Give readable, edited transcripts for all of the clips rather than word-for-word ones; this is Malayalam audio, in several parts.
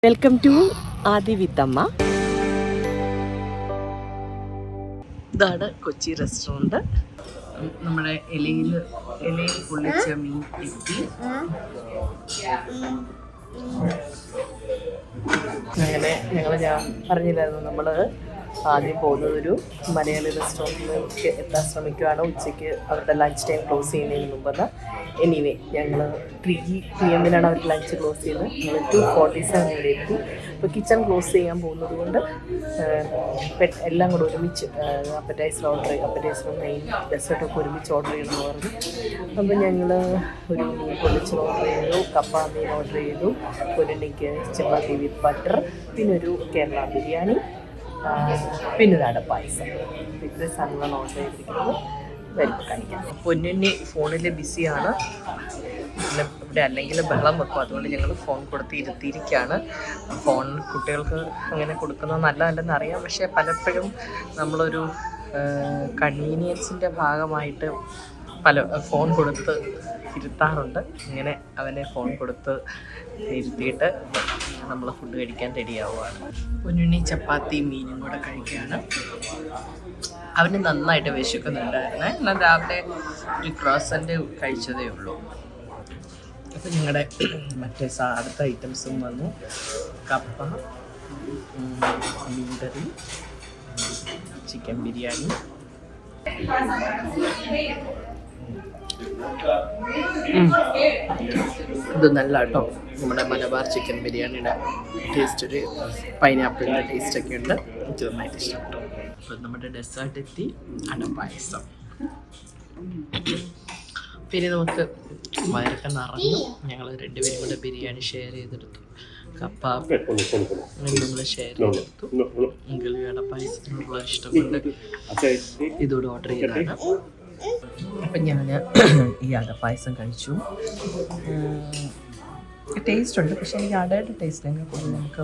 വെൽക്കം ടു ആദി വിത്തമ്മ. ഇതാണ് കൊച്ചി റെസ്റ്റോറൻറ്റ്. നമ്മുടെ ഇലയിൽ പൊള്ളിച്ച മീൻ എത്തി. അങ്ങനെ ഞാൻ പറഞ്ഞില്ലായിരുന്നു, നമ്മൾ ആദ്യം പോകുന്നത് ഒരു മലയാളി റെസ്റ്റോറൻറ്റിലേക്ക് എത്താൻ ശ്രമിക്കുകയാണ്. ഉച്ചയ്ക്ക് അവരുടെ ലഞ്ച് ടൈം ക്ലോസ് ചെയ്യുന്നതിന് മുമ്പെന്ന്. എനിവേ ഞങ്ങൾ 3 PM അവർ ലഞ്ച് ക്ലോസ് ചെയ്യുന്നത്. ഞങ്ങൾ 2:47 ഇവിടെ എത്തി. ഇപ്പോൾ കിച്ചൺ ക്ലോസ് ചെയ്യാൻ പോകുന്നത് കൊണ്ട് എല്ലാം കൂടെ ഒരുമിച്ച് അപ്പറ്റൈസറും മെയിൻ ഡെസേർട്ടൊക്കെ ഒരുമിച്ച് ഓർഡർ ചെയ്യണമെന്ന് പറഞ്ഞു. അപ്പോൾ ഞങ്ങൾ ഒരു മീൻ പൊള്ളിച്ച് ഓർഡർ ചെയ്തു, കപ്പ മീൻ ഓർഡർ ചെയ്തു, ഒരു നെയ്ക്ക് ചപ്പാത്തി വിത്ത് ബട്ടർ, പിന്നെ ഒരു കേരള ബിരിയാണി, പിന്നെ ഒരു അടപ്പായസം. ഇത്രയും സാധനങ്ങളാണ് ഓർഡർ ചെയ്തിരിക്കുന്നത്. വരുമ്പോൾ കഴിക്കാം. പൊന്നുണ്ണി ഫോണിൽ ബിസിയാണ്. ഇവിടെ അല്ലെങ്കിൽ ബഹളം വെക്കും, അതുകൊണ്ട് ഞങ്ങൾ ഫോൺ കൊടുത്ത് ഇരുത്തിയിരിക്കുകയാണ്. ഫോൺ കുട്ടികൾക്ക് അങ്ങനെ കൊടുക്കുന്നത് നല്ലതല്ലെന്ന് അറിയാം, പക്ഷേ പലപ്പോഴും നമ്മളൊരു കൺവീനിയൻസിൻ്റെ ഭാഗമായിട്ട് ഫോൺ കൊടുത്ത് ഇരുത്താറുണ്ട്. ഇങ്ങനെ അവനെ ഫോൺ കൊടുത്ത് ഇരുത്തിയിട്ട് നമ്മൾ ഫുഡ് കഴിക്കാൻ റെഡിയാവുകയാണ്. പൊന്നുണ്ണി ചപ്പാത്തിയും മീനും കൂടെ കഴിക്കുകയാണ്. അവന് നന്നായിട്ട് വിശക്കുന്നുണ്ടായിരുന്നേ. എന്നാൽ രാവിലെ ഒരു ക്രോസൻ്റ് കഴിച്ചതേ ഉള്ളൂ. അപ്പോൾ ഞങ്ങളുടെ മറ്റേ അടുത്ത ഐറ്റംസും വന്നു. കപ്പ, മീൻകറി, ചിക്കൻ ബിരിയാണി. ഇത് നല്ല കേട്ടോ, നമ്മുടെ മലബാർ ചിക്കൻ ബിരിയാണിയുടെ ടേസ്റ്റ്, ഒരു പൈനാപ്പിളിൻ്റെ ടേസ്റ്റൊക്കെ ഉണ്ട്. എനിക്ക് നന്നായിട്ട് ഇഷ്ടപ്പെട്ടു. അപ്പോൾ നമ്മുടെ ഡെസേർട്ട് എത്തി, അടപ്പായസം. പിന്നെ നമുക്ക് വയറൊക്കെ നിറഞ്ഞു. ഞങ്ങൾ 2 പേരും കൂടെ ബിരിയാണി ഷെയർ ചെയ്തെടുത്തു. കപ്പ നമ്മൾ ഷെയർ ചെയ്തെടുത്തു. എങ്കിൽ അടപ്പായസത്തിനുള്ള ഇഷ്ടം കൊണ്ട് ഇതോടെ ഓർഡർ ചെയ്തതാണ്. അപ്പം ഞാൻ ഈ അടപ്പായസം കഴിച്ചു. ടേസ്റ്റ് ഉണ്ട്, പക്ഷേ എനിക്ക് അടയുടെ ടേസ്റ്റ് എങ്കിൽ കൂടുതൽ നമുക്ക്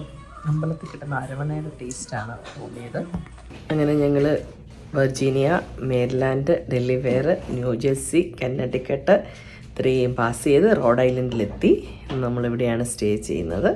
അമ്പലത്തിൽ കിട്ടുന്ന അരവണയുടെ ടേസ്റ്റാണ് തോന്നിയത്. അങ്ങനെ ഞങ്ങൾ വെർജീനിയ, മേരിലാൻഡ്, ഡെലിവേർ, ന്യൂജേഴ്സി, കന്നഡിക്കട്ട് ഇത്രയും പാസ് ചെയ്ത് റോഡ് ഐലൻഡിലെത്തി. നമ്മളിവിടെയാണ് സ്റ്റേ ചെയ്യുന്നത്.